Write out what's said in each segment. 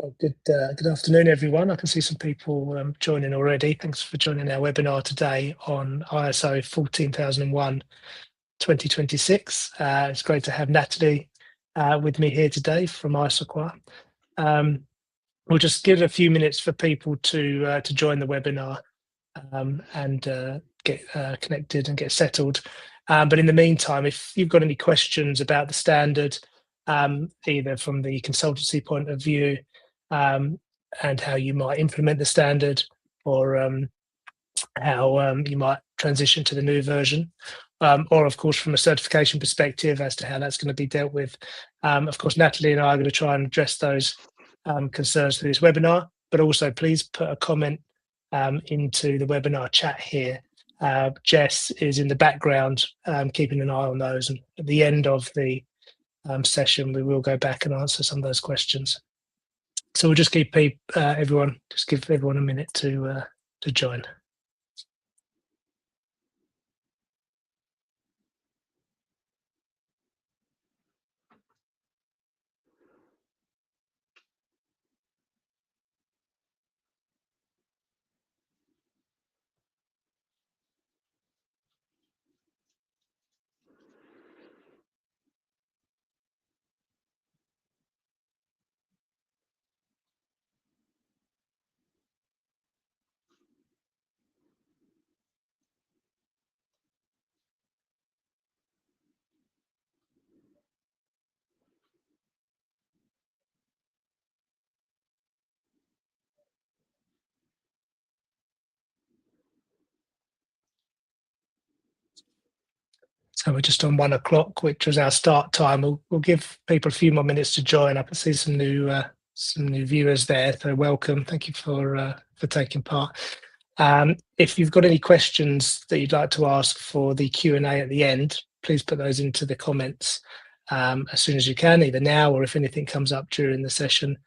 Good afternoon, everyone. I can see some people joining already. Thanks for joining our webinar today on ISO 14001 2026. It's great to have Natalie with me here today from ISOQAR. We'll just give it a few minutes for people to join the webinar and get connected and get settled. But in the meantime, if you've got any questions about the standard, either from the consultancy point of view, and how you might implement the standard, or how you might transition to the new version, or of course from a certification perspective as to how that's going to be dealt with. Of course, Natalie and I are going to try and address those concerns through this webinar, but also please put a comment into the webinar chat here. Jess is in the background keeping an eye on those, and at the end of the session we will go back and answer some of those questions. So we'll just give everyone a minute to join. So we're just on 1 o'clock, which was our start time. We'll give people a few more minutes to join. I can see some new viewers there, so welcome. Thank you for taking part. If you've got any questions that you'd like to ask for the Q&A at the end, please put those into the comments as soon as you can, either now or if anything comes up during the session.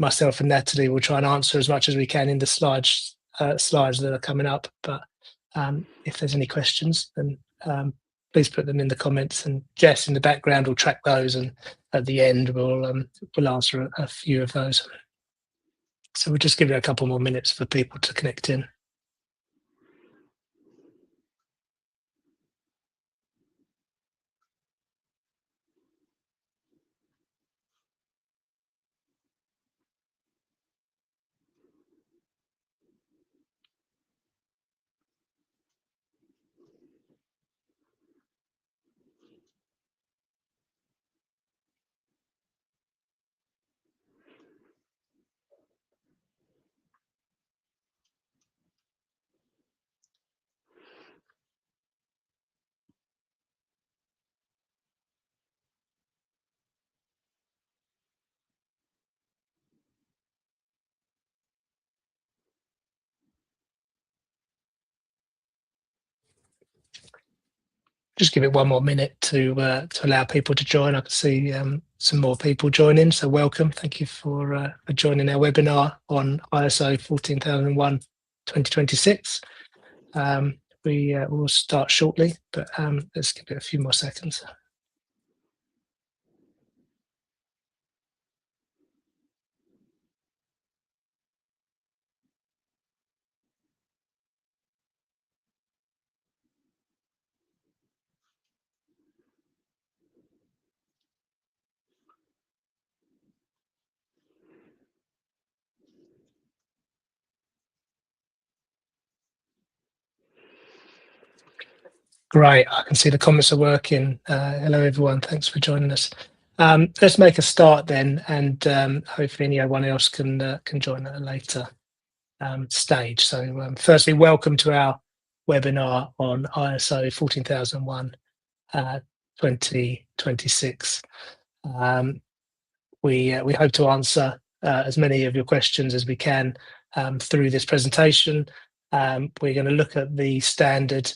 Myself and Natalie will try and answer as much as we can in the slides that are coming up. But if there's any questions, then please put them in the comments, and Jess in the background will track those, and at the end we'll answer a few of those. So we'll just give it a couple more minutes for people to connect in. Just give it one more minute to allow people to join. I can see some more people joining, so welcome. Thank you for joining our webinar on ISO 14001 2026. We will start shortly, but let's give it a few more seconds. Great, I can see the comments are working. Hello everyone, thanks for joining us. Let's make a start then, and hopefully anyone else can join at a later stage. So firstly, welcome to our webinar on ISO 14001 2026. We hope to answer as many of your questions as we can through this presentation. We're going to look at the standard,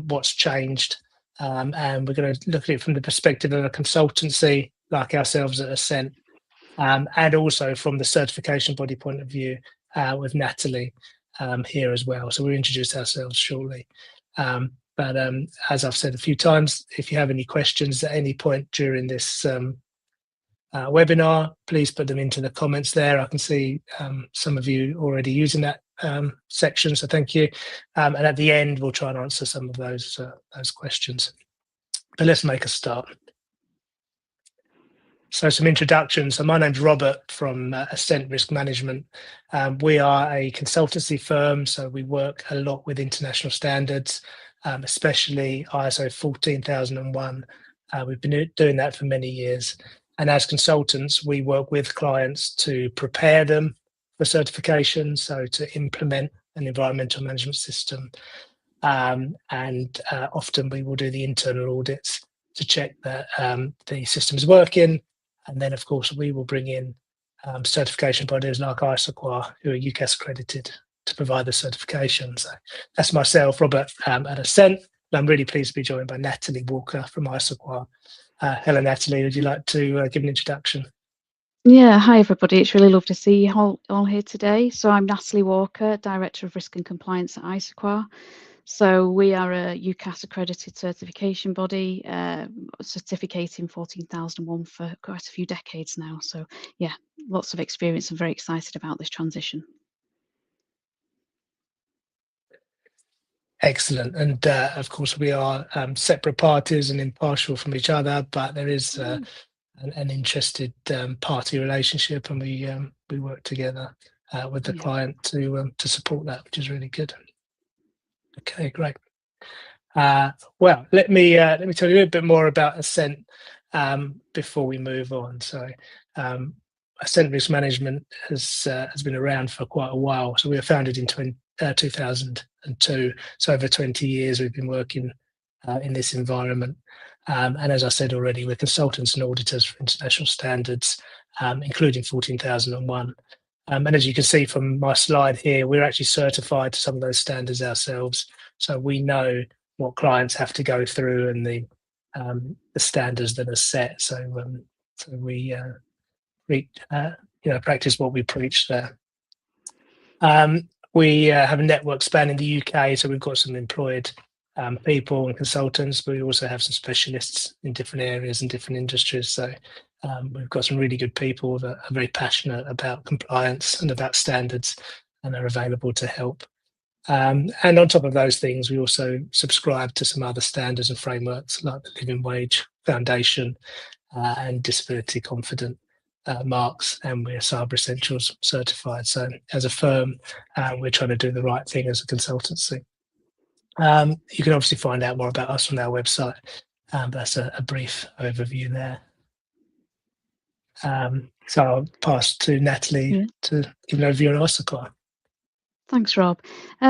what's changed, and we're going to look at it from the perspective of a consultancy like ourselves at Assent, and also from the certification body point of view with Natalie here as well. So we'll introduce ourselves shortly. But as I've said a few times, if you have any questions at any point during this webinar, please put them into the comments there. I can see some of you already using that section, so thank you. And at the end, we'll try and answer some of those questions. But let's make a start. So some introductions. So my name's Robert from Assent Risk Management. We are a consultancy firm, so we work a lot with international standards, especially ISO 14001. We've been doing that for many years. And as consultants, we work with clients to prepare them for certification, so to implement an environmental management system. And often we will do the internal audits to check that the system is working. And then, of course, we will bring in certification bodies like ISOQAR, who are UCAS accredited, to provide the certification. So that's myself, Robert, at Assent. And I'm really pleased to be joined by Natalie Walker from ISOQAR. Hello, Natalie. Would you like to give an introduction? Yeah, hi everybody. It's really lovely to see you all here today. So I'm Natalie Walker, Director of Risk and Compliance at ISOQAR. So we are a UCAS accredited certification body, certificating 14001 for quite a few decades now. So yeah, lots of experience and very excited about this transition. Excellent. And of course, we are separate parties and impartial from each other, but there is an interested party relationship, and we work together with the client to support that, which is really good. Okay, great. Well, let me tell you a little bit more about Assent before we move on. So, Assent Risk Management has been around for quite a while. So we were founded in 2002. So over 20 years we've been working in this environment. And as I said already, we're consultants and auditors for international standards, including 14001. And as you can see from my slide here, we're actually certified to some of those standards ourselves. So we know what clients have to go through and the standards that are set. So we practice what we preach there. We have a network spanning the UK, so we've got some employed people and consultants, but we also have some specialists in different areas and different industries. So we've got some really good people that are very passionate about compliance and about standards and are available to help. And on top of those things, we also subscribe to some other standards and frameworks like the Living Wage Foundation and Disability Confident marks, and we're Cyber Essentials certified. So as a firm, we're trying to do the right thing as a consultancy. You can obviously find out more about us on our website. That's a brief overview there. So I'll pass to Natalie to give an overview on ISOQAR. Thanks, Rob.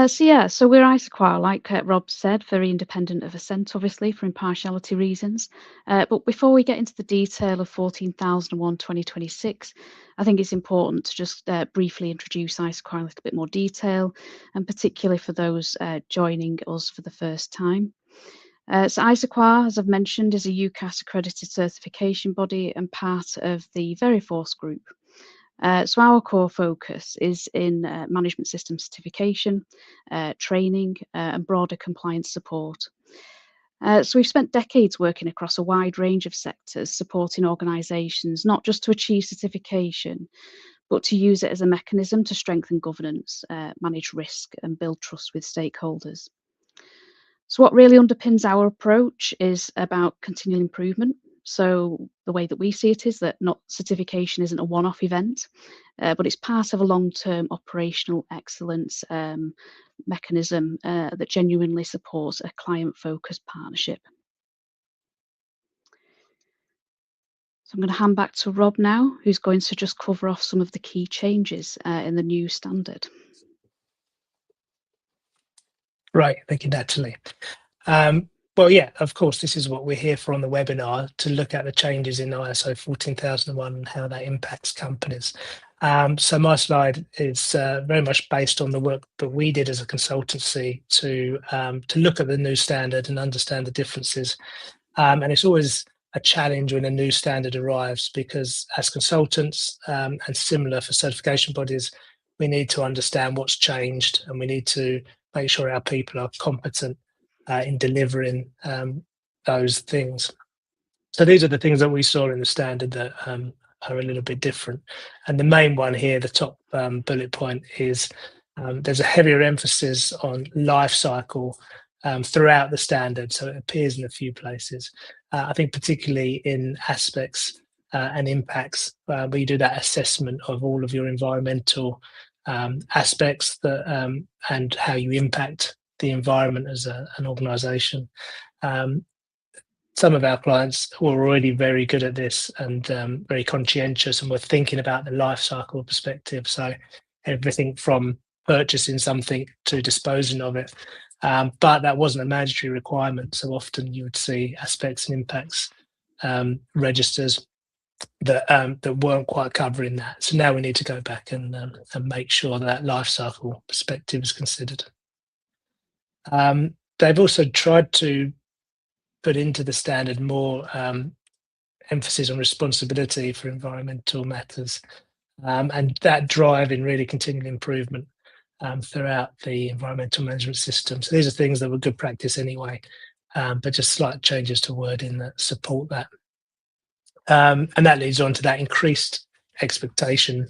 So we're ISOQAR, like Rob said, very independent of Assent, obviously, for impartiality reasons. But before we get into the detail of 14001/2026, I think it's important to just briefly introduce ISOQAR in a little bit more detail, and particularly for those joining us for the first time. So ISOQAR, as I've mentioned, is a UCAS accredited certification body and part of the Veriforce group. So our core focus is in management system certification, training, and broader compliance support. So we've spent decades working across a wide range of sectors, supporting organisations not just to achieve certification, but to use it as a mechanism to strengthen governance, manage risk, and build trust with stakeholders. So what really underpins our approach is about continual improvement. So the way that we see it is that certification isn't a one-off event, but it's part of a long-term operational excellence mechanism that genuinely supports a client-focused partnership. So I'm going to hand back to Rob now, who's going to just cover off some of the key changes in the new standard. Right, thank you, Natalie. Well, yeah, of course, this is what we're here for on the webinar, to look at the changes in ISO 14001 and how that impacts companies. So my slide is very much based on the work that we did as a consultancy to look at the new standard and understand the differences. And it's always a challenge when a new standard arrives, because as consultants and similar for certification bodies, we need to understand what's changed, and we need to make sure our people are competent in delivering those things. So these are the things that we saw in the standard that are a little bit different. And the main one here, the top bullet point, is there's a heavier emphasis on life cycle throughout the standard, so it appears in a few places. I think particularly in aspects and impacts, where you do that assessment of all of your environmental aspects that and how you impact the environment as an organisation. Some of our clients were already very good at this and very conscientious, and were thinking about the life cycle perspective. So everything from purchasing something to disposing of it. But that wasn't a mandatory requirement. So often you would see aspects and impacts registers that weren't quite covering that. So now we need to go back and make sure that life cycle perspective is considered. They've also tried to put into the standard more emphasis on responsibility for environmental matters, and that drive in really continual improvement throughout the environmental management system. So these are things that were good practice anyway, but just slight changes to wording that support that. And that leads on to that increased expectation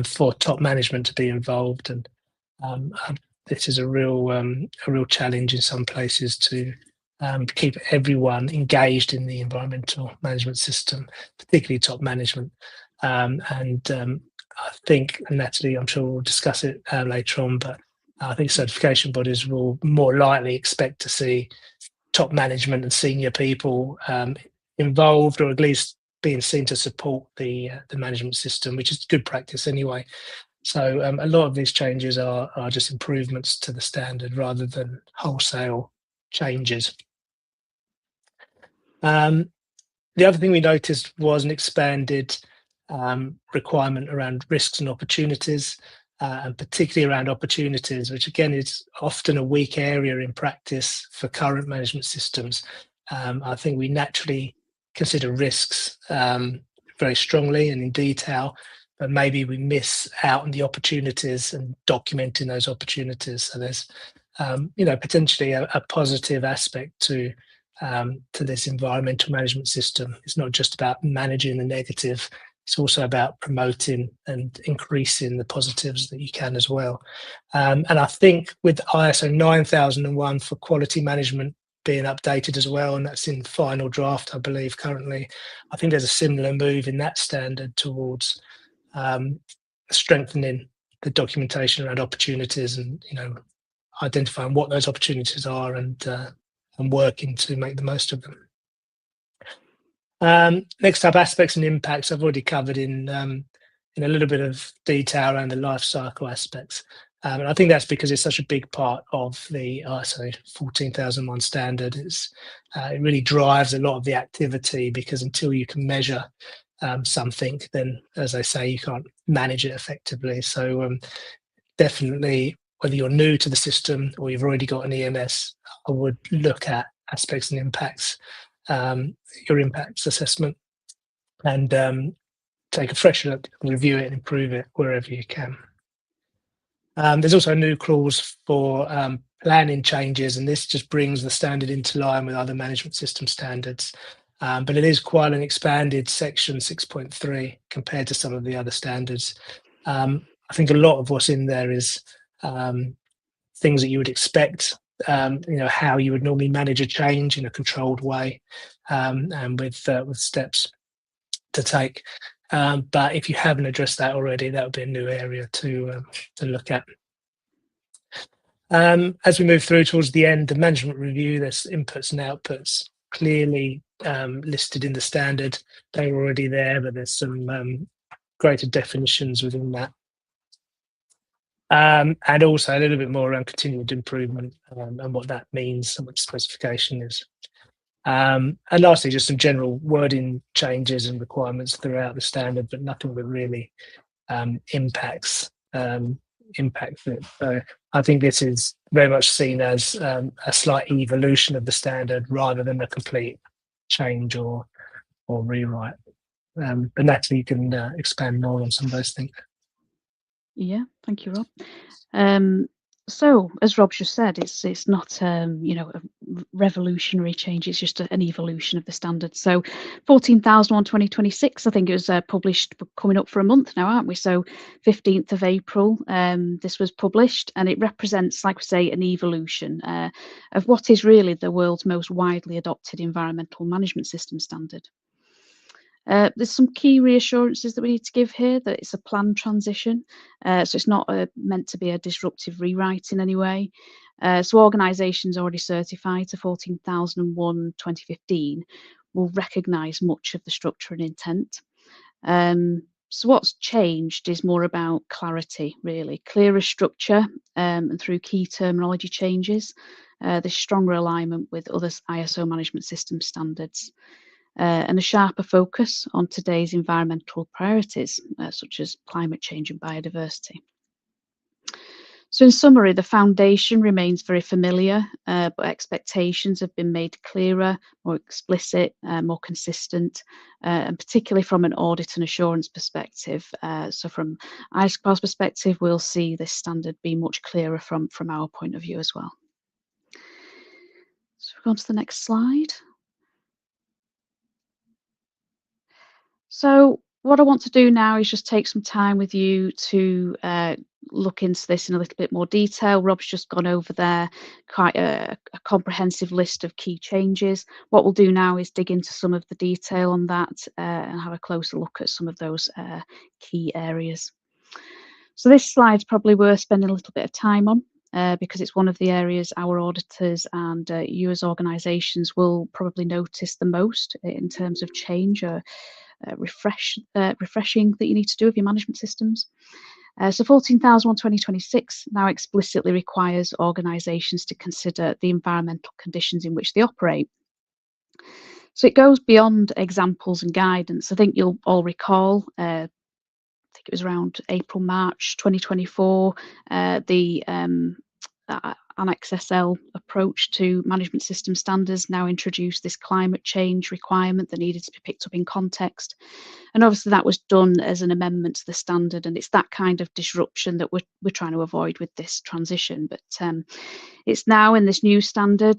for top management to be involved. And this is a real challenge in some places to keep everyone engaged in the environmental management system, particularly top management. I think, and Natalie, I'm sure we'll discuss it later on, but I think certification bodies will more likely expect to see top management and senior people involved, or at least being seen to support the management system, which is good practice anyway. So a lot of these changes are just improvements to the standard rather than wholesale changes. The other thing we noticed was an expanded requirement around risks and opportunities, and particularly around opportunities, which again is often a weak area in practice for current management systems. I think we naturally consider risks very strongly and in detail, but maybe we miss out on the opportunities and documenting those opportunities. So there's potentially a positive aspect to this environmental management system. It's not just about managing the negative, it's also about promoting and increasing the positives that you can as well. And I think with ISO 9001 for quality management being updated as well, and that's in final draft, I believe, currently, I think there's a similar move in that standard towards strengthening the documentation around opportunities and, identifying what those opportunities are and working to make the most of them. Next up, aspects and impacts I've already covered in a little bit of detail around the life cycle aspects. And I think that's because it's such a big part of the ISO 14001 standard. It really drives a lot of the activity, because until you can measure something, then, as I say, you can't manage it effectively. So definitely, whether you're new to the system or you've already got an EMS, I would look at aspects and impacts, your impacts assessment, and take a fresh look, review it and improve it wherever you can. There's also a new clause for planning changes, and this just brings the standard into line with other management system standards. But it is quite an expanded section 6.3 compared to some of the other standards. I think a lot of what's in there is things that you would expect, how you would normally manage a change in a controlled way, and with steps to take. But if you haven't addressed that already, that would be a new area to look at. As we move through towards the end, the management review, there's inputs and outputs clearly listed in the standard. They're already there, but there's some greater definitions within that. And also a little bit more around continued improvement and what that means and what the specification is. And lastly, just some general wording changes and requirements throughout the standard, but nothing that really impacts it. So I think this is very much seen as a slight evolution of the standard rather than a complete change or rewrite. But Natalie, you can expand more on some of those things. Yeah, thank you, Rob. So, as Rob just said, it's not a revolutionary change. It's just an evolution of the standard. So, 14,001 2026. I think it was published. We're coming up for a month now, aren't we? So, 15th of April. This was published, and it represents, like we say, an evolution of what is really the world's most widely adopted environmental management system standard. There's some key reassurances that we need to give here, that it's a planned transition. So it's not meant to be a disruptive rewrite in any way. So organisations already certified to 14,001 2015 will recognise much of the structure and intent. So what's changed is more about clarity, really. Clearer structure, and through key terminology changes, there's stronger alignment with other ISO management system standards. And a sharper focus on today's environmental priorities, such as climate change and biodiversity. So in summary, the foundation remains very familiar, but expectations have been made clearer, more explicit, more consistent, and particularly from an audit and assurance perspective. So from ISOQAR's perspective, we'll see this standard be much clearer from our point of view as well. So we'll go on to the next slide. So what I want to do now is just take some time with you to look into this in a little bit more detail. Rob's just gone over there quite a comprehensive list of key changes. What we'll do now is dig into some of the detail on that and have a closer look at some of those key areas. So this slide's probably worth spending a little bit of time on because it's one of the areas our auditors and you as organisations will probably notice the most in terms of change or refreshing that you need to do with your management systems. So 14,001 2026 now explicitly requires organisations to consider the environmental conditions in which they operate. So it goes beyond examples and guidance. I think you'll all recall, I think it was around April, March 2024, the Annex SL approach to management system standards now introduced this climate change requirement that needed to be picked up in context. And obviously that was done as an amendment to the standard, and it's that kind of disruption that we're trying to avoid with this transition. But it's now in this new standard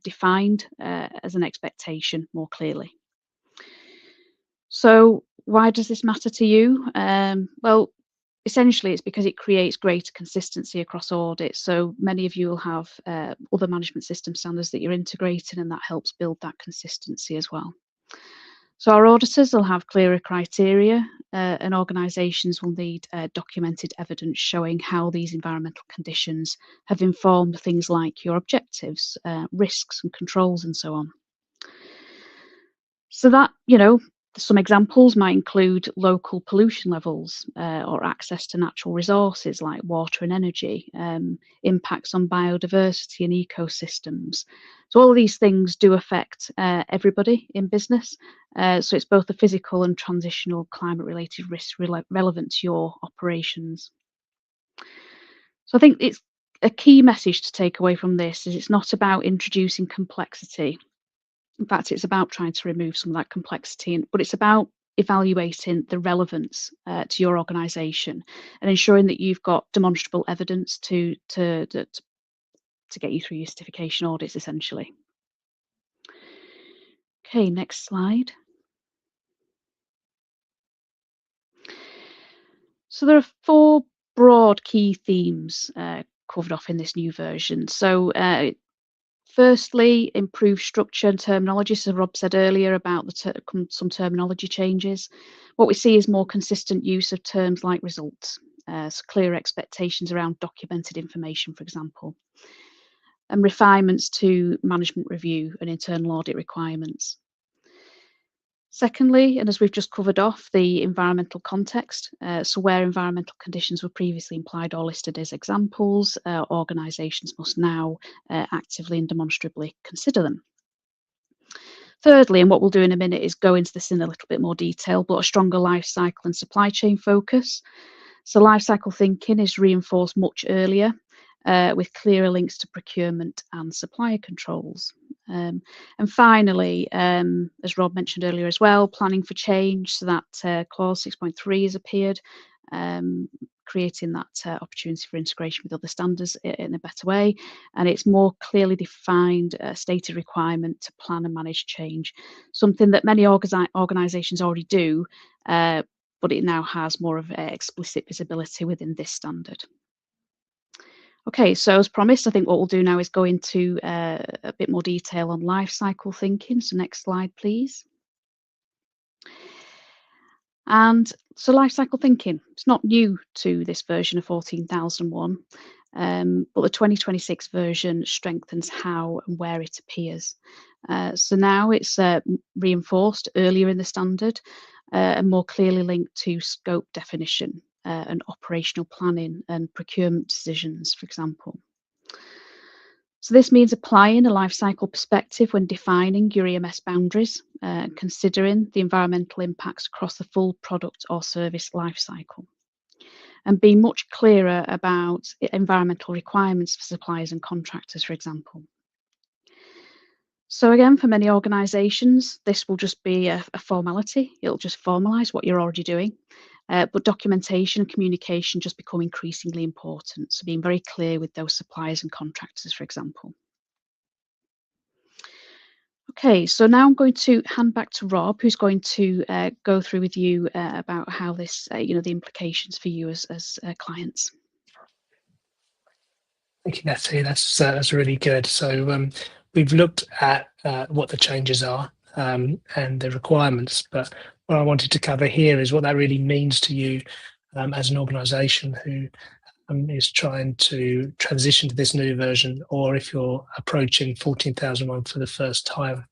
defined as an expectation more clearly. So why does this matter to you? Well, essentially, it's because it creates greater consistency across audits. So many of you will have other management system standards that you're integrating, and that helps build that consistency as well. So our auditors will have clearer criteria, and organisations will need documented evidence showing how these environmental conditions have informed things like your objectives, risks and controls and so on. So that, some examples might include local pollution levels or access to natural resources like water and energy, impacts on biodiversity and ecosystems. So all of these things do affect everybody in business. So it's both the physical and transitional climate-related risks relevant to your operations. So I think it's a key message to take away from this is it's not about introducing complexity. In fact, it's about trying to remove some of that complexity, but it's about evaluating the relevance to your organisation and ensuring that you've got demonstrable evidence to get you through your certification audits, essentially. Okay, next slide. So there are 4 broad key themes covered off in this new version. So firstly, improved structure and terminology. So Rob said earlier about some terminology changes. What we see is more consistent use of terms like results, so clear expectations around documented information, for example, and refinements to management review and internal audit requirements. Secondly, and as we've just covered off, the environmental context. So where environmental conditions were previously implied or listed as examples, organisations must now actively and demonstrably consider them. Thirdly, and what we'll do in a minute is go into this in a little bit more detail, but a stronger life cycle and supply chain focus. So life cycle thinking is reinforced much earlier with clearer links to procurement and supplier controls. And finally, as Rob mentioned earlier as well, planning for change. So that clause 6.3 has appeared, creating that opportunity for integration with other standards in a better way. And it's more clearly defined stated requirement to plan and manage change, something that many organisations already do, but it now has more of explicit visibility within this standard. Okay, so as promised, I think what we'll do now is go into a bit more detail on life cycle thinking. So next slide, please. And so life cycle thinking, it's not new to this version of 14,001, but the 2026 version strengthens how and where it appears. So now it's reinforced earlier in the standard and more clearly linked to scope definition and operational planning and procurement decisions, for example. So this means applying a life cycle perspective when defining your EMS boundaries, considering the environmental impacts across the full product or service life cycle, and being much clearer about environmental requirements for suppliers and contractors, for example. So again, for many organisations, this will just be a formality. It'll just formalise what you're already doing. But documentation and communication just become increasingly important. So being very clear with those suppliers and contractors, for example. Okay, so now I'm going to hand back to Rob, who's going to go through with you about how this, the implications for you as clients. Thank you, Natty. That's really good. So we've looked at what the changes are and the requirements, but what I wanted to cover here is what that really means to you as an organisation who is trying to transition to this new version, or if you're approaching 14,001 for the first time.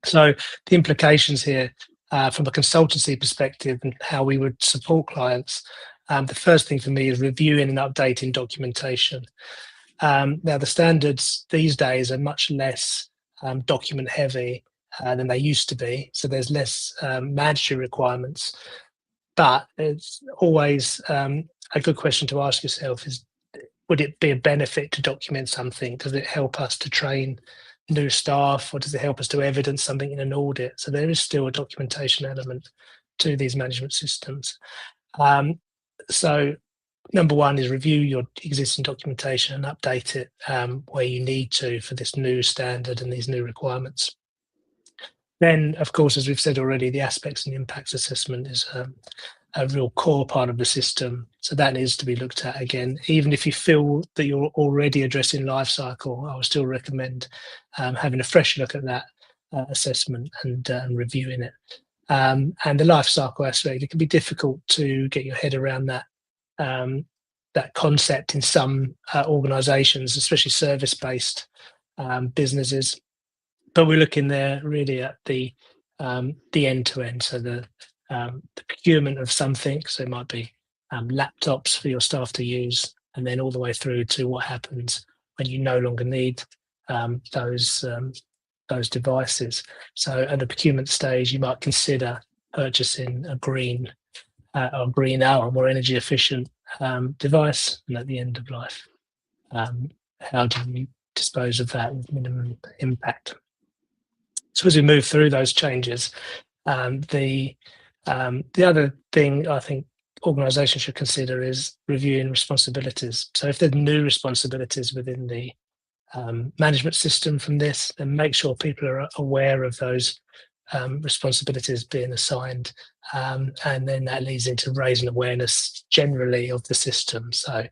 So the implications here from a consultancy perspective and how we would support clients, the first thing for me is reviewing and updating documentation. Now, the standards these days are much less document heavy than they used to be. So there's less mandatory requirements, but it's always a good question to ask yourself is, would it be a benefit to document something? Does it help us to train new staff, or does it help us to evidence something in an audit? So there is still a documentation element to these management systems. So number one is review your existing documentation and update it where you need to for this new standard and these new requirements. Then, of course, as we've said already, the aspects and impacts assessment is a real core part of the system. So that needs to be looked at again. Even if you feel that you're already addressing life cycle, I would still recommend having a fresh look at that assessment and reviewing it. And the life cycle aspect, it can be difficult to get your head around that that concept in some organisations, especially service-based businesses. But we're looking there really at the end-to-end, so the procurement of something. So it might be laptops for your staff to use, and then all the way through to what happens when you no longer need those devices. So at the procurement stage, you might consider purchasing a greener or more energy efficient device, and at the end of life, how do you dispose of that with minimum impact? So as we move through those changes, the other thing I think organisations should consider is reviewing responsibilities. So if there's new responsibilities within the management system from this, then make sure people are aware of those responsibilities being assigned, and then that leads into raising awareness generally of the system. So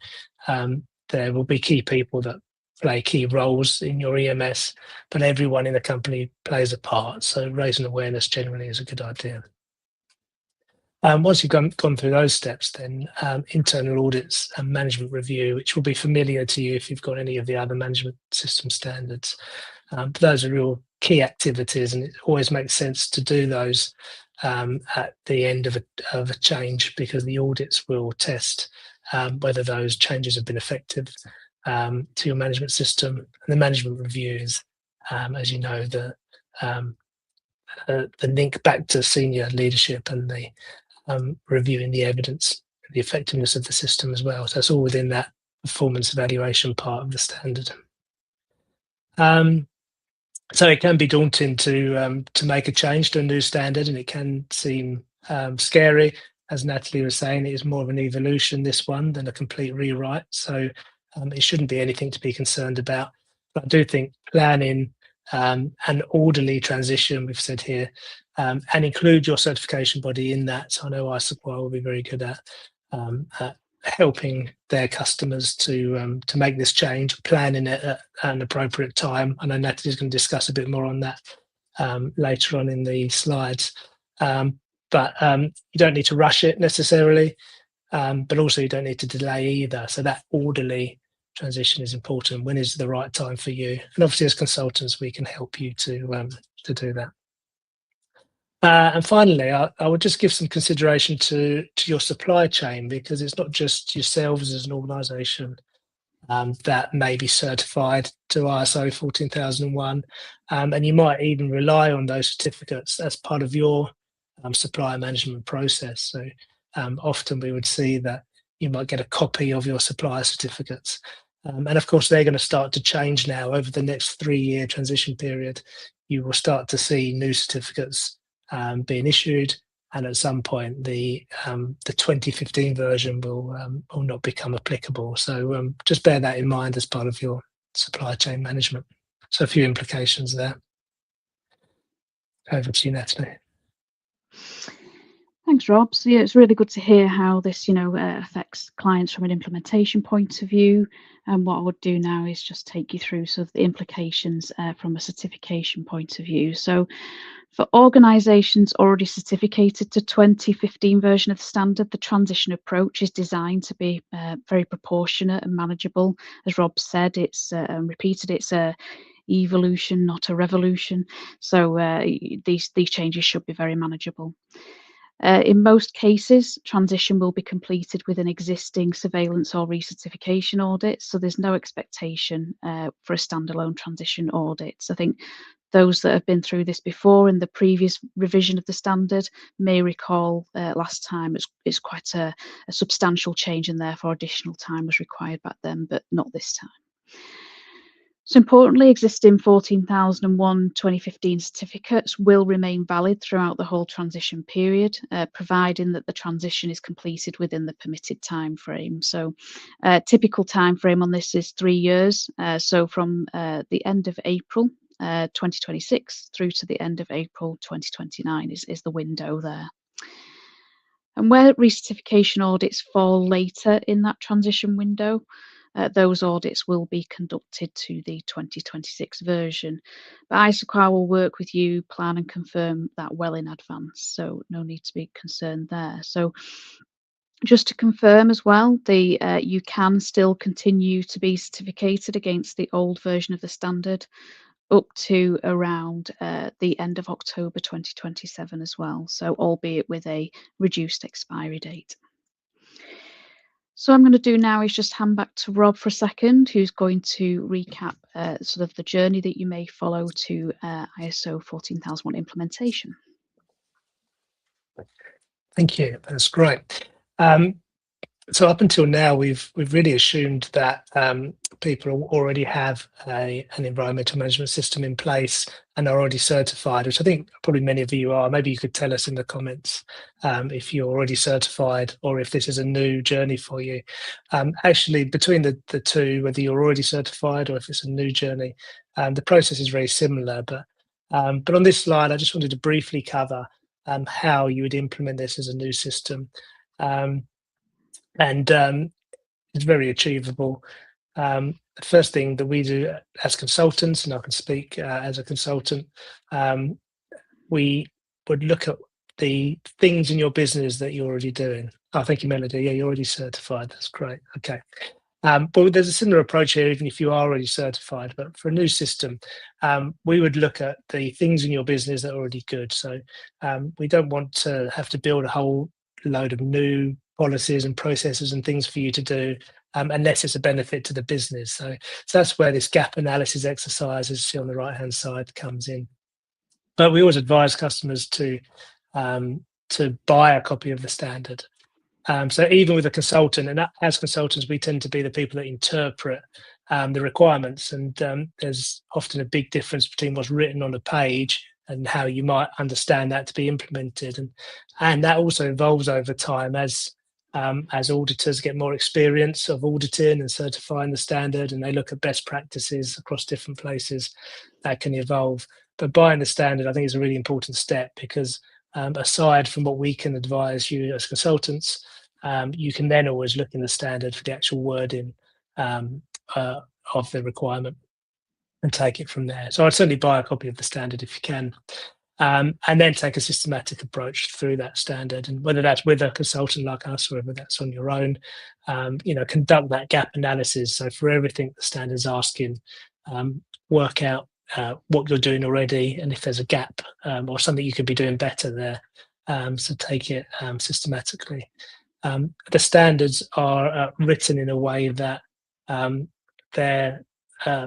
there will be key people that play key roles in your EMS, but everyone in the company plays a part. So raising awareness generally is a good idea. Once you've gone through those steps, then internal audits and management review, which will be familiar to you if you've got any of the other management system standards. But those are real key activities, and it always makes sense to do those at the end of a change, because the audits will test whether those changes have been effective to your management system. And the management reviews, as you know, the link back to senior leadership and the reviewing the evidence, the effectiveness of the system as well. So it's all within that performance evaluation part of the standard. So it can be daunting to make a change to a new standard, and it can seem scary. as Natalie was saying, it is more of an evolution, this one, than a complete rewrite. So it shouldn't be anything to be concerned about. But I do think planning an orderly transition, we've said here, and include your certification body in that. So I know ISOQAR will be very good at helping their customers to make this change, planning it at an appropriate time. I know Natalie's going to discuss a bit more on that later on in the slides. But you don't need to rush it necessarily, but also you don't need to delay either. So that orderly transition is important. When is the right time for you? And obviously, as consultants, we can help you to do that. And finally, I would just give some consideration to your supply chain, because it's not just yourselves as an organisation that may be certified to ISO 14001, and you might even rely on those certificates as part of your supplier management process. So often we would see that you might get a copy of your supplier certificates. And of course, they're going to start to change now over the next 3-year transition period. You will start to see new certificates being issued, and at some point the 2015 version will not become applicable. So just bear that in mind as part of your supply chain management. So a few implications there. Over to you, Natalie. Thanks, Rob. So yeah, it's really good to hear how this, affects clients from an implementation point of view. And what I would do now is just take you through sort of the implications from a certification point of view. So for organisations already certificated to 2015 version of the standard, the transition approach is designed to be very proportionate and manageable. As Rob said, it's repeated, it's a evolution, not a revolution. So these changes should be very manageable. In most cases, transition will be completed with an existing surveillance or recertification audit, so there's no expectation for a standalone transition audit. So I think those that have been through this before in the previous revision of the standard may recall last time it's quite a substantial change, and therefore additional time was required back then, but not this time. So importantly, existing 14001 2015 certificates will remain valid throughout the whole transition period, providing that the transition is completed within the permitted time frame. So typical time frame on this is 3 years. So from the end of April 2026 through to the end of April 2029 is the window there. And where recertification audits fall later in that transition window, those audits will be conducted to the 2026 version. But ISOQAR will work with you, plan and confirm that well in advance, so no need to be concerned there. So just to confirm as well, you can still continue to be certificated against the old version of the standard up to around the end of October 2027 as well, so albeit with a reduced expiry date. So what I'm going to do now is just hand back to Rob for a second, who's going to recap sort of the journey that you may follow to ISO 14001 implementation. Thank you. That's great. So up until now, we've really assumed that people already have an environmental management system in place and are already certified, which I think probably many of you are. Maybe you could tell us in the comments if you're already certified or if this is a new journey for you. Actually, between the two, whether you're already certified or if it's a new journey, the process is very similar. But on this slide, I just wanted to briefly cover how you would implement this as a new system. And it's very achievable. The first thing that we do as consultants, and I can speak as a consultant, we would look at the things in your business that you're already doing. Oh, thank you, Melody. Yeah, you're already certified. That's great. Okay. But there's a similar approach here, even if you are already certified. But for a new system, we would look at the things in your business that are already good. So we don't want to have to build a whole load of new policies and processes and things for you to do unless it's a benefit to the business. So that's where this gap analysis exercise, as you see on the right hand side, comes in. But we always advise customers to buy a copy of the standard. So even with a consultant, and as consultants, we tend to be the people that interpret the requirements, and there's often a big difference between what's written on a page and how you might understand that to be implemented. And that also evolves over time as auditors get more experience of auditing and certifying the standard, and they look at best practices across different places, that can evolve. But buying the standard, I think, is a really important step, because aside from what we can advise you as consultants, you can then always look in the standard for the actual wording of the requirement and take it from there. So I'd certainly buy a copy of the standard if you can. And then take a systematic approach through that standard, and whether that's with a consultant like us or whether that's on your own, conduct that gap analysis. So for everything the standard's asking, work out what you're doing already, and if there's a gap or something you could be doing better there. So take it systematically. The standards are written in a way that they're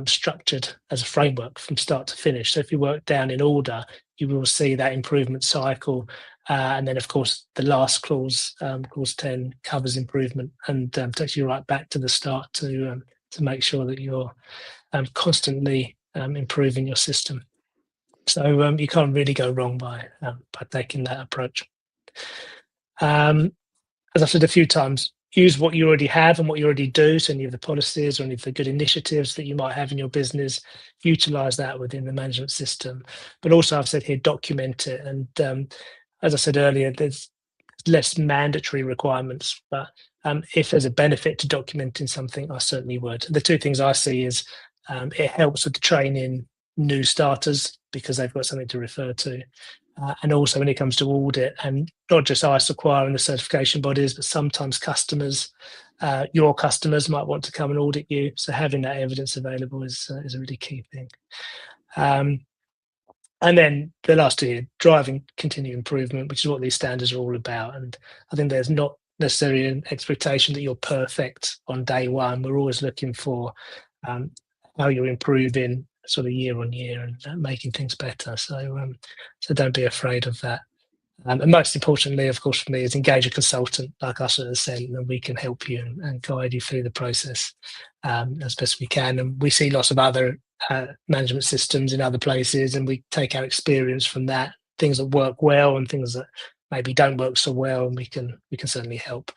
structured as a framework from start to finish. So if you work down in order, you will see that improvement cycle. And then, of course, the last clause, clause 10, covers improvement and takes you right back to the start to make sure that you're constantly improving your system. So you can't really go wrong by taking that approach. As I've said a few times, use what you already have and what you already do. So any of the policies or any of the good initiatives that you might have in your business, utilize that within the management system. But also, I've said here, document it. And as I said earlier, there's less mandatory requirements, but if there's a benefit to documenting something, I certainly would. The two things I see is it helps with the training new starters, because they've got something to refer to. And also when it comes to audit, and not just ISOQAR and the certification bodies, but sometimes customers, your customers might want to come and audit you. So having that evidence available is a really key thing. And then the last two, driving continued improvement, which is what these standards are all about. And I think there's not necessarily an expectation that you're perfect on day one. We're always looking for how you're improving sort of year on year and making things better. So don't be afraid of that. And most importantly, of course, for me, is engage a consultant like us at Assent, and we can help you and guide you through the process as best we can. And we see lots of other management systems in other places, and we take our experience from that, things that work well and things that maybe don't work so well, and we can certainly help.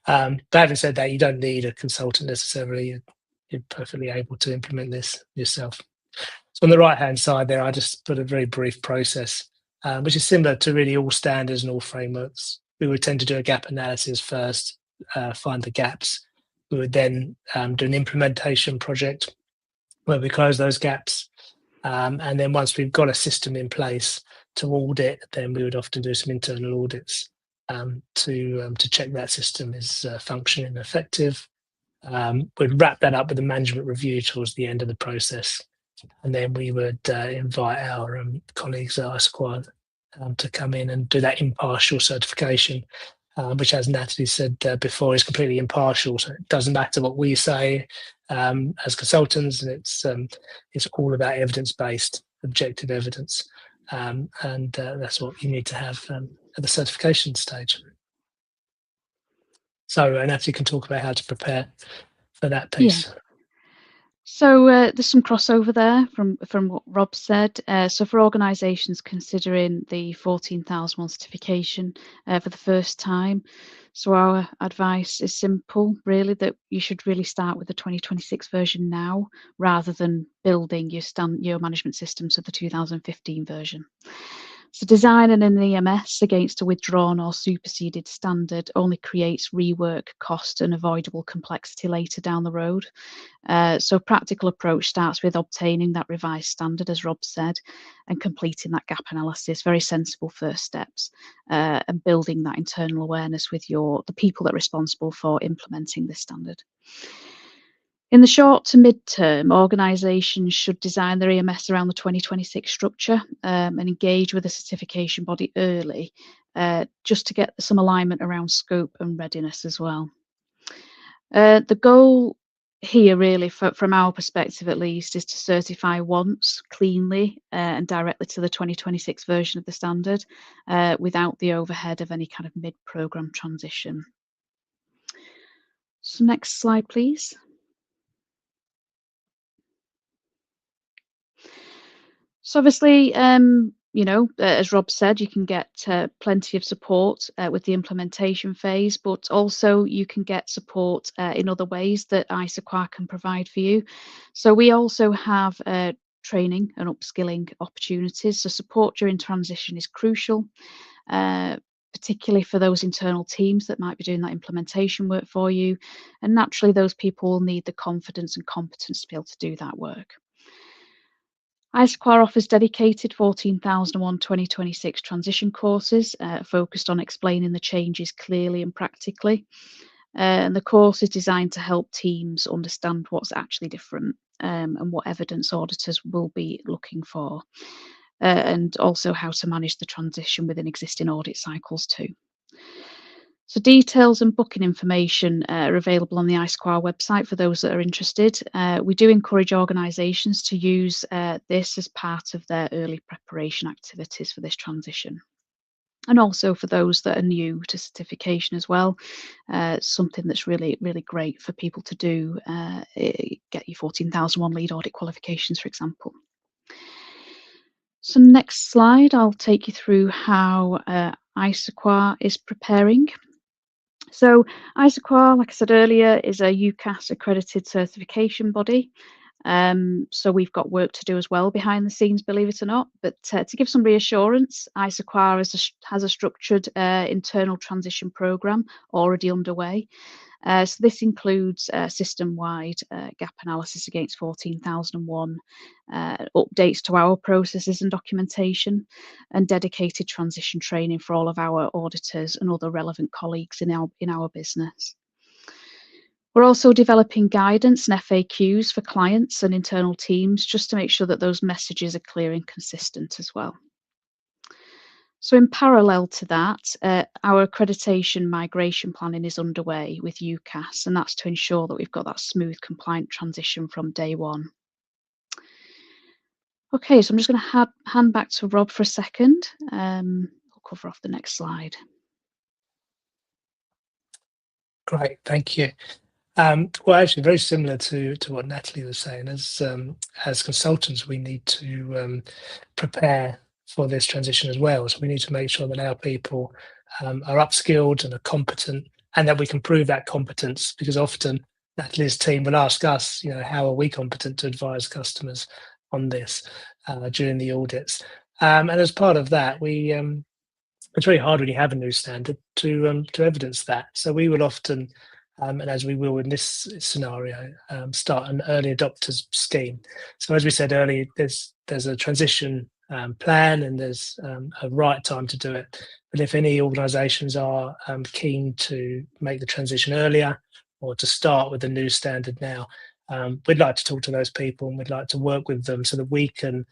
But having said that, you don't need a consultant necessarily. You're perfectly able to implement this yourself. So on the right-hand side there, I just put a very brief process, which is similar to really all standards and all frameworks. We would tend to do a gap analysis first, find the gaps. We would then do an implementation project where we close those gaps. And then once we've got a system in place to audit, then we would often do some internal audits to check that system is functioning and effective. We'd wrap that up with a management review towards the end of the process. And then we would invite our colleagues at ISOQAR to come in and do that impartial certification, which, as Natalie said before, is completely impartial. So it doesn't matter what we say as consultants, and it's all about evidence-based, objective evidence. And that's what you need to have at the certification stage. So Natalie can talk about how to prepare for that piece. Yeah. So there's some crossover there from what Rob said. So for organisations considering the 14,001 certification for the first time, so our advice is simple, really, that you should really start with the 2026 version now, rather than building your management systems to the 2015 version. So designing an EMS against a withdrawn or superseded standard only creates rework, cost and avoidable complexity later down the road. So a practical approach starts with obtaining that revised standard, as Rob said, and completing that gap analysis, very sensible first steps, and building that internal awareness with the people that are responsible for implementing this standard. In the short to mid-term, organisations should design their EMS around the 2026 structure and engage with the certification body early, just to get some alignment around scope and readiness as well. The goal here, really, from our perspective at least, is to certify once cleanly and directly to the 2026 version of the standard without the overhead of any kind of mid-programme transition. So next slide, please. So obviously, as Rob said, you can get plenty of support with the implementation phase, but also you can get support in other ways that ISOQAR can provide for you. So we also have training and upskilling opportunities. So support during transition is crucial, particularly for those internal teams that might be doing that implementation work for you. And naturally, those people will need the confidence and competence to be able to do that work. ISOQAR offers dedicated 14,001 2026 transition courses focused on explaining the changes clearly and practically. And the course is designed to help teams understand what's actually different and what evidence auditors will be looking for, and also how to manage the transition within existing audit cycles too. So details and booking information are available on the ISOQAR website for those that are interested. We do encourage organisations to use this as part of their early preparation activities for this transition. And also for those that are new to certification as well, something that's really, really great for people to do, get your 14,001 lead audit qualifications, for example. So next slide, I'll take you through how ISOQAR is preparing. So ISOQAR, like I said earlier, is a UCAS accredited certification body. So we've got work to do as well behind the scenes, believe it or not. But to give some reassurance, ISOQAR has a structured internal transition programme already underway. So this includes system-wide gap analysis against 14,001, updates to our processes and documentation, and dedicated transition training for all of our auditors and other relevant colleagues in our business. We're also developing guidance and FAQs for clients and internal teams just to make sure that those messages are clear and consistent as well. So in parallel to that, our accreditation migration planning is underway with UCAS, and that's to ensure that we've got that smooth, compliant transition from day one. Okay, so I'm just going to hand back to Rob for a second. I'll cover off the next slide. Great, thank you. Well, actually, very similar to what Natalie was saying. As consultants, we need to prepare for this transition as well. So we need to make sure that our people are upskilled and are competent, and that we can prove that competence. Because often Natalie's team will ask us, how are we competent to advise customers on this during the audits? And as part of that, it's very hard when you have a new standard to evidence that. So we will often, and as we will in this scenario, start an early adopters scheme. So as we said earlier, there's a transition plan, and there's a right time to do it. But if any organisations are keen to make the transition earlier or to start with a new standard now, we'd like to talk to those people, and we'd like to work with them so that we can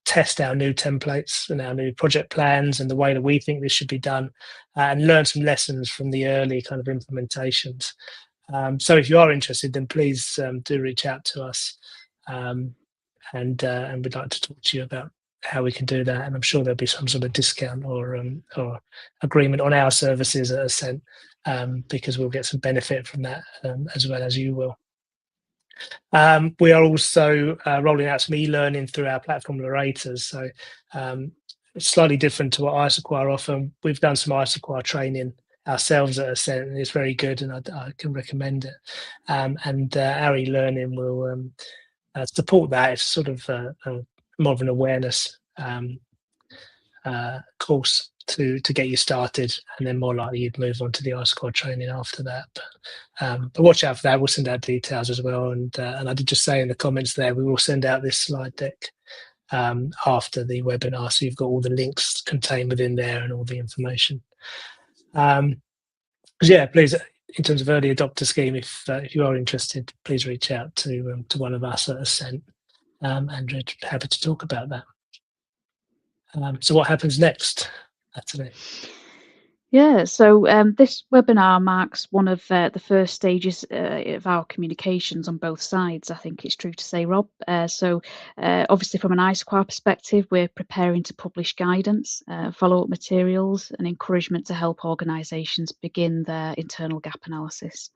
test our new templates and our new project plans and the way that we think this should be done, and learn some lessons from the early kind of implementations. So if you are interested, then please do reach out to us, and we'd like to talk to you about how we can do that. And I'm sure there'll be some sort of discount or agreement on our services at Assent, because we'll get some benefit from that as well as you will. We are also rolling out some e-learning through our platform Larators. So it's slightly different to what ISOQAR offer. We've done some ISOQAR training ourselves at Assent, and it's very good, and I can recommend it. And our e-learning will support that. It's sort of more of an awareness course to get you started, and then more likely you'd move on to the ISOQAR training after that. But watch out for that. We'll send out details as well, and I did just say in the comments there, we will send out this slide deck after the webinar, so you've got all the links contained within there and all the information. Yeah, please, in terms of early adopter scheme, if you are interested, please reach out to one of us at Assent, and we're happy to talk about that. So what happens next, Natalie? Yeah, so this webinar marks one of the first stages of our communications on both sides, I think it's true to say, Rob. So obviously from an ISOQAR perspective, we're preparing to publish guidance, follow-up materials and encouragement to help organisations begin their internal gap analysis.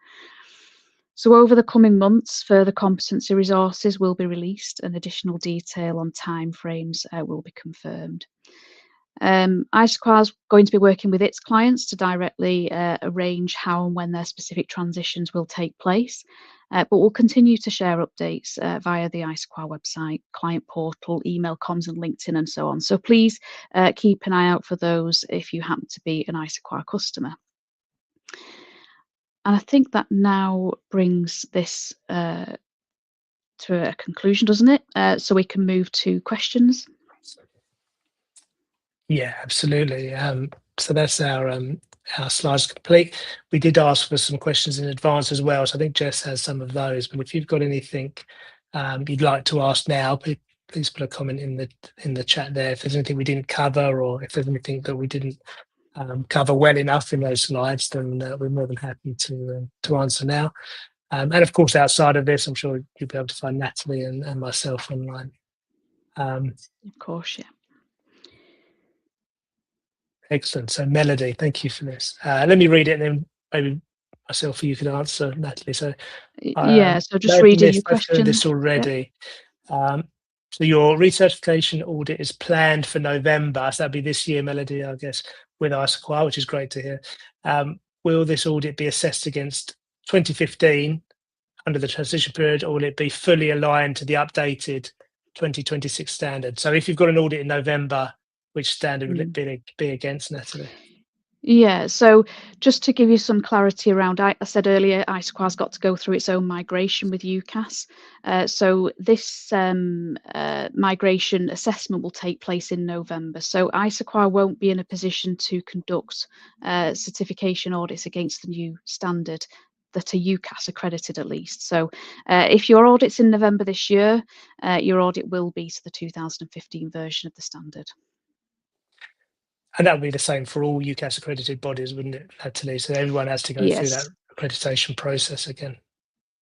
So over the coming months, further competency resources will be released and additional detail on timeframes will be confirmed. ISOQAR is going to be working with its clients to directly arrange how and when their specific transitions will take place, but we'll continue to share updates via the ISOQAR website, client portal, email comms and LinkedIn and so on. So please keep an eye out for those if you happen to be an ISOQAR customer. And I think that now brings this to a conclusion, doesn't it? So we can move to questions. Yeah, absolutely. So that's our slides complete. We did ask for some questions in advance as well, so I think Jess has some of those. But if you've got anything you'd like to ask now, please put a comment in the chat there. If there's anything we didn't cover, or if there's anything that we didn't cover well enough in those slides, then we're more than happy to answer now. And of course, outside of this, I'm sure you'll be able to find Natalie and myself online. Of course, yeah. Excellent. So Melody, thank you for this. Let me read it, and then maybe myself or you could answer, Natalie. So Yeah, so just I've reading your missed, I've heard question. this already. So your recertification audit is planned for November. So that'd be this year, Melody, I guess, with ISOQAR, which is great to hear. Will this audit be assessed against 2015 under the transition period, or will it be fully aligned to the updated 2026 standard? So if you've got an audit in November, which standard will it be against, Natalie? Yeah, so just to give you some clarity around, I said earlier, ISOQAR's got to go through its own migration with UCAS. So this migration assessment will take place in November. So ISOQAR won't be in a position to conduct certification audits against the new standard that are UCAS accredited at least. So if your audit's in November this year, your audit will be to the 2015 version of the standard. And that would be the same for all UCAS accredited bodies, wouldn't it, Natalie? So everyone has to go through that accreditation process again.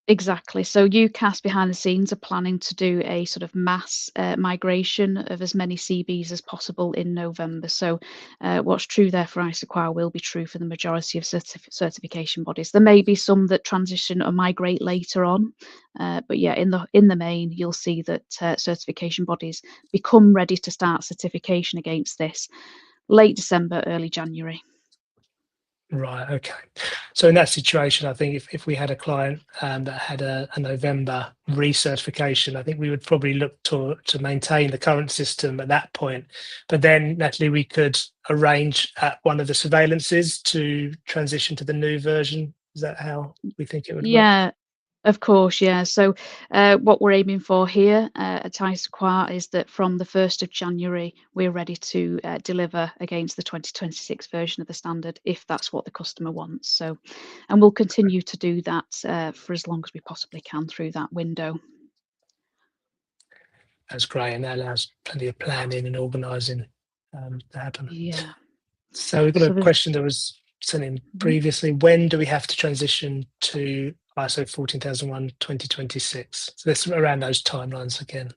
Exactly. So UCAS behind the scenes are planning to do a sort of mass migration of as many CBs as possible in November. So what's true there for ISOQAR will be true for the majority of certification bodies. There may be some that transition or migrate later on, but yeah, in the main, you'll see that certification bodies become ready to start certification against this late December, early January. Right. Okay. So in that situation, I think if we had a client that had a November recertification, I think we would probably look to maintain the current system at that point. But then, Natalie, we could arrange at one of the surveillances to transition to the new version. Is that how we think it would work? Yeah. Of course, yeah. So what we're aiming for here at ISOQAR is that from the 1st of January, we're ready to deliver against the 2026 version of the standard, if that's what the customer wants. So, and we'll continue to do that for as long as we possibly can through that window. That's great, and that allows plenty of planning and organising to happen. Yeah. So we've got a question that was sent in previously. When do we have to transition to ISO 14001 2026? So this around those timelines again.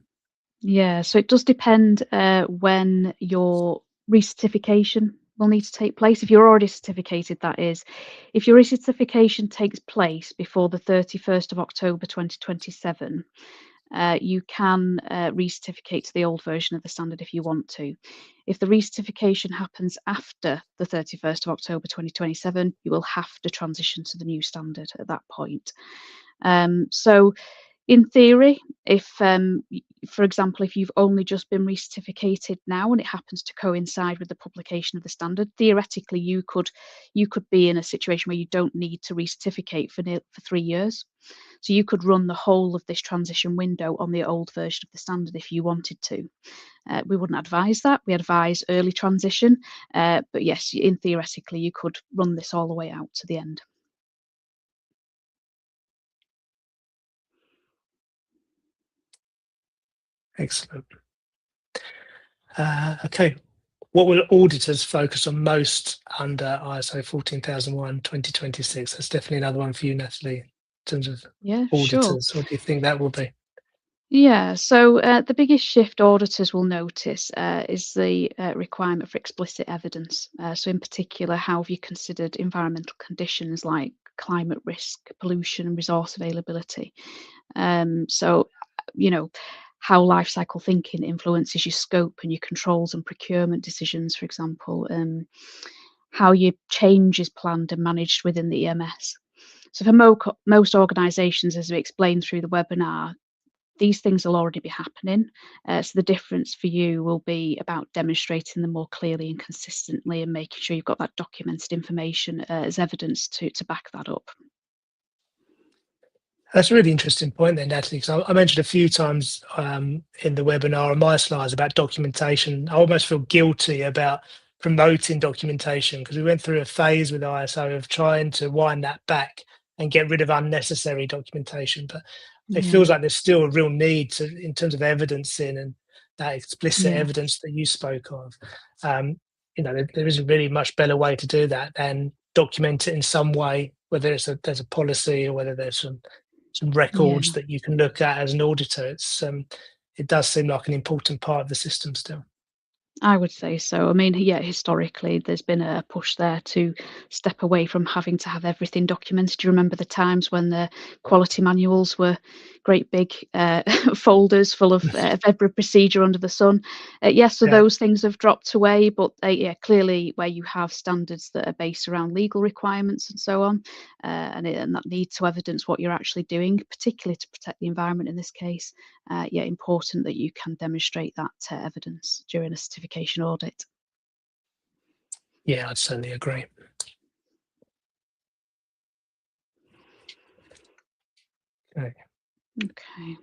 Yeah, so it does depend when your recertification will need to take place. If you're already certificated, that is. If your recertification takes place before the 31st of October 2027, you can recertificate to the old version of the standard if you want to. If the recertification happens after the 31st of October 2027, you will have to transition to the new standard at that point. So in theory, if, for example, if you've only just been recertificated now and it happens to coincide with the publication of the standard, theoretically you could be in a situation where you don't need to recertificate for 3 years. So you could run the whole of this transition window on the old version of the standard if you wanted to. We wouldn't advise that. We advise early transition, but yes, in theoretically you could run this all the way out to the end. Excellent. Okay. What will auditors focus on most under ISO 14001 2026? That's definitely another one for you, Natalie, in terms of auditors. Sure. What do you think that will be? Yeah, so the biggest shift auditors will notice is the requirement for explicit evidence. So in particular, how have you considered environmental conditions like climate risk, pollution, and resource availability. So, you know, how life cycle thinking influences your scope and your controls and procurement decisions, for example, how your change is planned and managed within the EMS. So for most organisations, as we explained through the webinar, these things will already be happening. So the difference for you will be about demonstrating them more clearly and consistently and making sure you've got that documented information as evidence to back that up. That's a really interesting point there, Natalie, because I mentioned a few times in the webinar on my slides about documentation. I almost feel guilty about promoting documentation because we went through a phase with ISO of trying to wind that back and get rid of unnecessary documentation. But it feels like there's still a real need to, in terms of evidencing and that explicit Yeah. evidence that you spoke of. There isn't really much better way to do that than document it in some way, whether there's a policy or whether there's some records that you can look at as an auditor. It does seem like an important part of the system still. I would say so. I mean, yeah, historically, there's been a push there to step away from having to have everything documented. Do you remember the times when the quality manuals were great big folders full of every procedure under the sun? Yes, so those things have dropped away, but clearly where you have standards that are based around legal requirements and so on, and that need to evidence what you're actually doing, particularly to protect the environment in this case, important that you can demonstrate that evidence during a certification audit. Yeah, I'd certainly agree. Okay.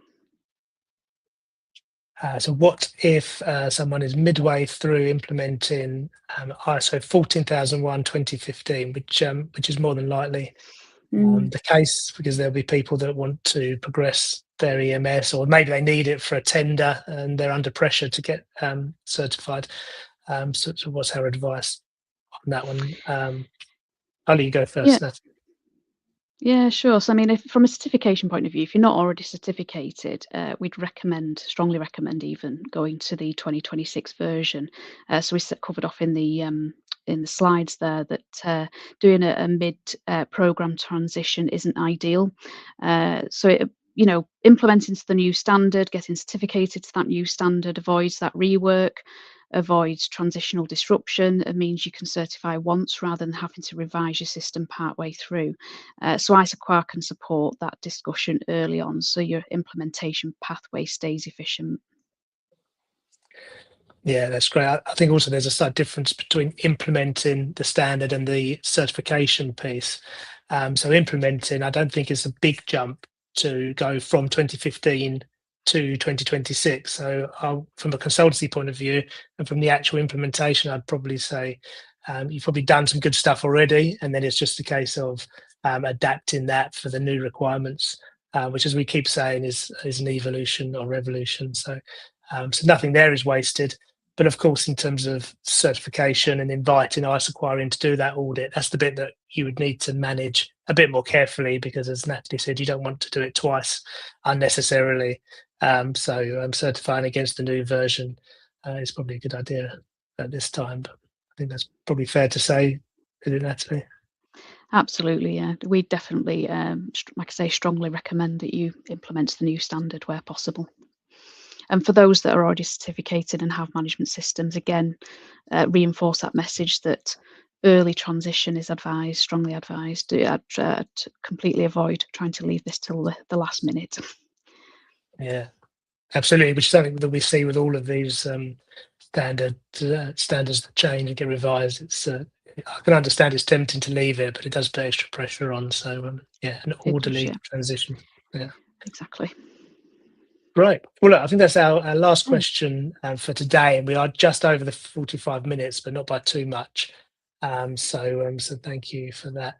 So what if someone is midway through implementing ISO 14001 2015, which is more than likely the case, because there'll be people that want to progress their EMS, or maybe they need it for a tender and they're under pressure to get certified. So what's our advice on that one? I'll let you go first. Yeah, sure. So, I mean, if from a certification point of view, if you're not already certificated, we'd strongly recommend even going to the 2026 version. So we covered off in the slides there that doing a mid program transition isn't ideal. Implementing to the new standard, getting certificated to that new standard avoids that rework, avoids transitional disruption. It means you can certify once rather than having to revise your system partway through. So ISOQAR can support that discussion early on so your implementation pathway stays efficient. Yeah, that's great. I think also there's a slight difference between implementing the standard and the certification piece. So implementing, I don't think is a big jump to go from 2015 to 2026. So from a consultancy point of view and from the actual implementation, I'd probably say you've probably done some good stuff already, and then it's just a case of adapting that for the new requirements, which, as we keep saying, is an evolution or revolution. So nothing there is wasted. But of course, in terms of certification and inviting ISOQAR in to do that audit, that's the bit that you would need to manage a bit more carefully, because, as Natalie said, you don't want to do it twice unnecessarily. So certifying against the new version is probably a good idea at this time. But I think that's probably fair to say, isn't it, Natalie? Absolutely, yeah. We definitely, like I say, strongly recommend that you implement the new standard where possible. And for those that are already certificated and have management systems, again, reinforce that message that early transition is advised, strongly advised. To completely avoid trying to leave this till the last minute. Yeah, absolutely. Which is something that we see with all of these standards that change and get revised. I can understand it's tempting to leave it, but it does put extra pressure on. So an orderly transition. Yeah, exactly. Right. Well, look, I think that's our last question for today, and we are just over the 45 minutes, but not by too much. So thank you for that.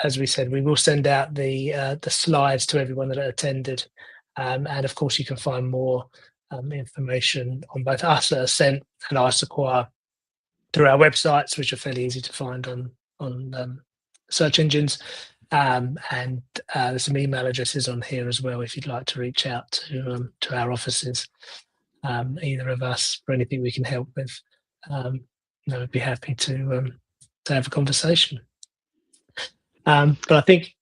As we said, we will send out the slides to everyone that attended, and of course, you can find more information on both us at Assent and ISOQAR through our websites, which are fairly easy to find on search engines. And there's some email addresses on here as well if you'd like to reach out to our offices, either of us, for anything we can help with. We'd be happy to have a conversation. But I think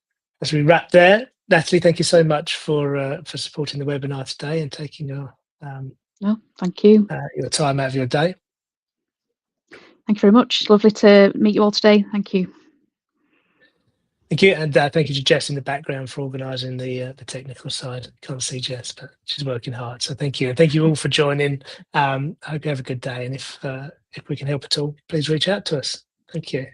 as we wrap there, Natalie, thank you so much for supporting the webinar today and taking No, thank you. your time out of your day. Thank you very much. It's lovely to meet you all today. Thank you. Thank you, and thank you to Jess in the background for organising the technical side. Can't see Jess, but she's working hard. So thank you, and thank you all for joining. I hope you have a good day, and if we can help at all, please reach out to us. Thank you.